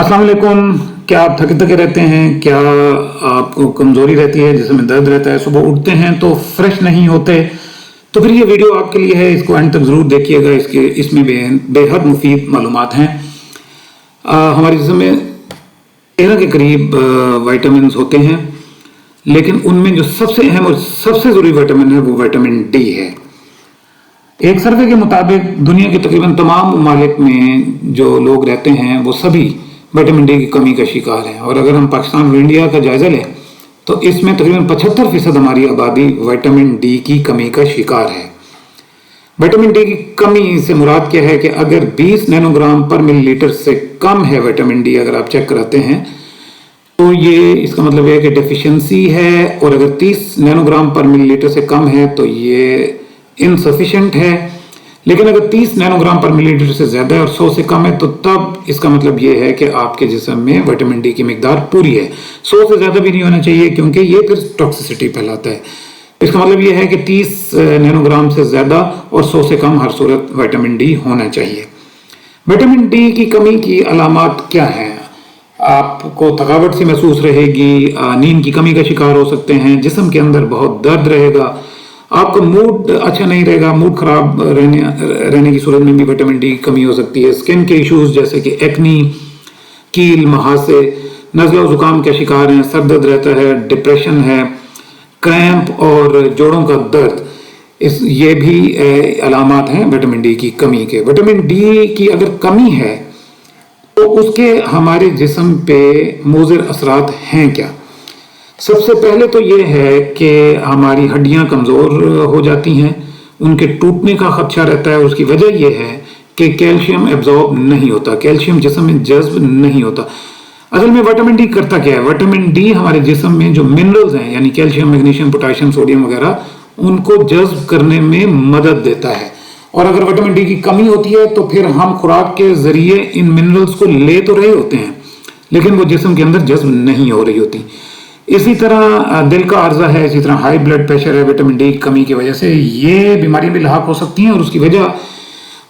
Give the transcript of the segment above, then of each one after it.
अस्सलाम वालेकुम। क्या आप थके थके रहते हैं? क्या आपको कमजोरी रहती है, जिसमें दर्द रहता है, सुबह उठते हैं तो फ्रेश नहीं होते? तो फिर ये वीडियो आपके लिए है, इसको एंड तक जरूर देखिएगा। इसमें बेहद मुफीद मालूमात हैं। हमारे जिस्म में 13 के करीब विटामिन होते हैं, लेकिन उनमें जो सबसे अहम और सबसे जरूरी विटामिन है वो विटामिन डी है। एक सर्वे के मुताबिक दुनिया के तकरीबन तमाम ममालिक में जो लोग रहते हैं वो सभी विटामिन डी की कमी का शिकार हैं। और अगर हम पाकिस्तान और इंडिया का जायजा लें तो इसमें तकरीबन 75% हमारी आबादी विटामिन डी की कमी का शिकार है। विटामिन डी की कमी से मुराद क्या है कि अगर 20 नैनोग्राम पर मिलीलीटर से कम है विटामिन डी, अगर आप चेक कराते हैं तो ये इसका मतलब है कि डेफिशिएंसी है। और अगर 30 नैनोग्राम पर मिलीलीटर से कम है तो ये इनसफिशिएंट है। लेकिन अगर 30 नैनोग्राम पर मिलीलीटर से ज्यादा है और 100 से कम है तो तब इसका मतलब ये है कि आपके जिस्म में विटामिन डी की मिकदार पूरी है। 100 से ज्यादा भी नहीं होना चाहिए, क्योंकि ये फिर टॉक्सिसिटी फैलाता है। इसका मतलब ये है कि 30 नैनोग्राम से ज्यादा और 100 से कम हर सूरत विटामिन डी होना चाहिए। विटामिन डी की कमी की अलामत क्या है? आपको थकावट सी महसूस रहेगी, नींद की कमी का शिकार हो सकते हैं, जिस्म के अंदर बहुत दर्द रहेगा, आपका मूड अच्छा नहीं रहेगा, मूड खराब रहने की सूरत में भी विटामिन डी की कमी हो सकती है। स्किन के इश्यूज जैसे कि एक्नी, कील, मुहासे, नज़ला जुकाम के शिकार हैं, सर दर्द रहता है, डिप्रेशन है, क्रैम्प और जोड़ों का दर्द, ये भी अलामत हैं विटामिन डी की कमी के। विटामिन डी की अगर कमी है तो उसके हमारे जिस्म पे मुज़िर असरात हैं क्या? सबसे पहले तो ये है कि हमारी हड्डियां कमज़ोर हो जाती हैं, उनके टूटने का खदशा रहता है। उसकी वजह यह है कि कैल्शियम एब्जॉर्ब नहीं होता, कैल्शियम जिस्म में जज्ब नहीं होता। असल में विटामिन डी करता क्या है? विटामिन डी हमारे जिस्म में जो मिनरल्स हैं, यानी कैल्शियम, मैग्नीशियम, पोटेशियम, सोडियम वगैरह, उनको जज्ब करने में मदद देता है। और अगर विटामिन डी की कमी होती है तो फिर हम खुराक के जरिए इन मिनरल्स को ले तो रहे होते हैं, लेकिन वो जिस्म के अंदर जज्ब नहीं हो रही होती। इसी तरह दिल का अर्जा है, इसी तरह हाई ब्लड प्रेशर है, विटामिन डी की कमी की वजह से ये बीमारियां भी लाक हो सकती हैं। और उसकी वजह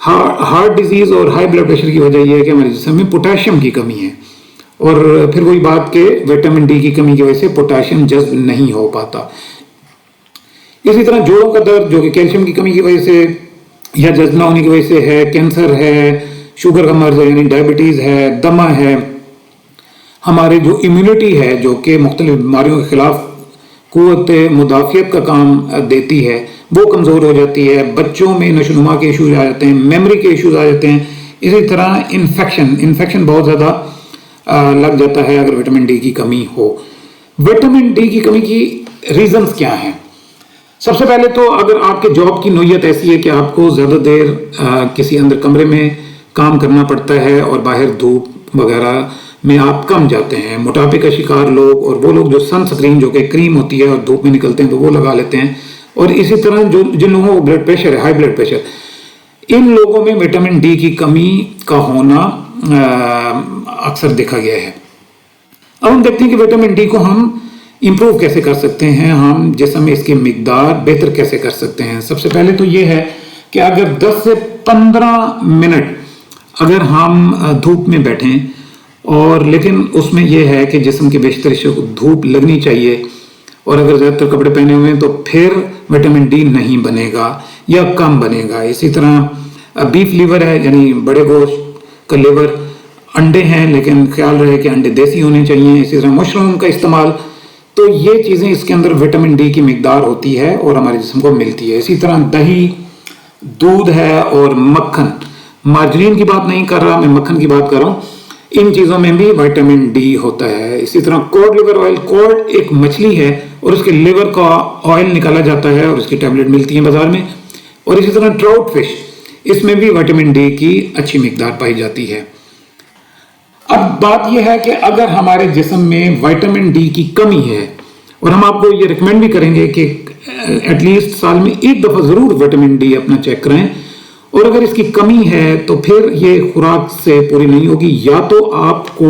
हार्ट डिजीज और हाई ब्लड प्रेशर की वजह यह है कि हमारे जिस्म में पोटेशियम की कमी है। और फिर वही बात के विटामिन डी की कमी की वजह से पोटेशियम जज्ब नहीं हो पाता। इसी तरह जोड़ों का दर्द, जो कि कैल्शियम की कमी की वजह से या जज्ब ना होने की वजह से है, कैंसर है, शुगर का मर्ज है यानी डायबिटीज है, दमा है, हमारे जो इम्यूनिटी है जो कि मुख्तलिफ बीमारियों के खिलाफ कुव्वत मुदाफियत का काम देती है, वो कमज़ोर हो जाती है। बच्चों में नशोनुमा के इशूज आ जाते हैं, मेमोरी के इशूज आ जाते हैं। इसी तरह इन्फेक्शन बहुत ज़्यादा लग जाता है अगर विटामिन डी की कमी हो। विटामिन डी की कमी की रीजंस क्या हैं? सबसे पहले तो अगर आपके जॉब की नोयत ऐसी है कि आपको ज़्यादा देर किसी अंदर कमरे में काम करना पड़ता है और बाहर धूप वगैरह में आप कम जाते हैं, मोटापे का शिकार लोग और वो लोग जो सनस्क्रीन जो कि क्रीम होती है और धूप में निकलते हैं तो वो लगा लेते हैं, और इसी तरह जो जिन लोगों को ब्लड प्रेशर है, हाई ब्लड प्रेशर, इन लोगों में विटामिन डी की कमी का होना अक्सर देखा गया है। अब हम देखते हैं कि विटामिन डी को हम इम्प्रूव कैसे कर सकते हैं, हम जिस्म में इसकी मिकदार बेहतर कैसे कर सकते हैं। सबसे पहले तो ये है कि अगर 10 से 15 मिनट अगर हम धूप में बैठें, और लेकिन उसमें यह है कि जिस्म के बेशतर हिस्सों को धूप लगनी चाहिए, और अगर ज़्यादातर कपड़े पहने हुए हैं तो फिर विटामिन डी नहीं बनेगा या कम बनेगा। इसी तरह बीफ लीवर है, यानी बड़े गोश्त का लीवर, अंडे हैं लेकिन ख्याल रहे कि अंडे देसी होने चाहिए। इसी तरह मशरूम का इस्तेमाल, तो ये चीज़ें इसके अंदर विटामिन डी की मिकदार होती है और हमारे जिस्म को मिलती है। इसी तरह दही, दूध है और मक्खन, मार्जरीन की बात नहीं कर रहा मैं, मक्खन की बात कर रहा हूँ, इन चीज़ों में भी विटामिन डी होता है। इसी तरह कॉड लिवर ऑयल, कॉड एक मछली है और उसके लिवर का ऑयल निकाला जाता है और उसकी टैबलेट मिलती है बाजार में। और इसी तरह ट्राउट फिश, इसमें भी विटामिन डी की अच्छी मिकदार पाई जाती है। अब बात यह है कि अगर हमारे जिस्म में विटामिन डी की कमी है, और हम आपको ये रिकमेंड भी करेंगे कि एटलीस्ट साल में एक दफ़ा ज़रूर विटामिन डी अपना चेक करें, और अगर इसकी कमी है तो फिर ये खुराक से पूरी नहीं होगी, या तो आपको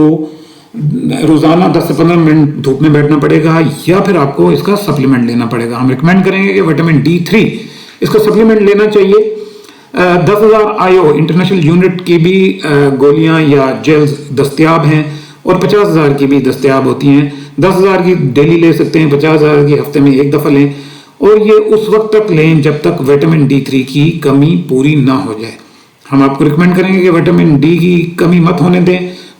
रोज़ाना 10 से 15 मिनट धूप में बैठना पड़ेगा या फिर आपको इसका सप्लीमेंट लेना पड़ेगा। हम रिकमेंड करेंगे कि विटामिन D3 इसका सप्लीमेंट लेना चाहिए। 10,000 आईओ इंटरनेशनल यूनिट की भी गोलियां या जेल्स दस्तयाब हैं और 50,000 की भी दस्तयाब होती हैं। 10,000 की डेली ले सकते हैं, 50,000 की हफ्ते में एक दफ़ा लें और ये उस वक्त तक लें जब तक विटामिन D3 की कमी पूरी ना हो जाए। हम आपको रिकमेंड करेंगे कि विटामिन डी की कमी मत होने दें।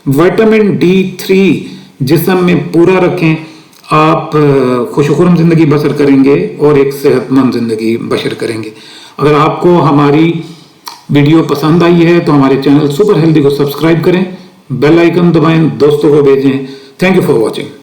विटामिन D3 जिस्म में पूरा रखें, आप खुशखुरम ज़िंदगी बसर करेंगे और एक सेहतमंद ज़िंदगी बसर करेंगे। अगर आपको हमारी वीडियो पसंद आई है तो हमारे चैनल सुपर हेल्दी को सब्सक्राइब करें, बेल आइकन दबाएं, दोस्तों को भेजें। Thank you for watching.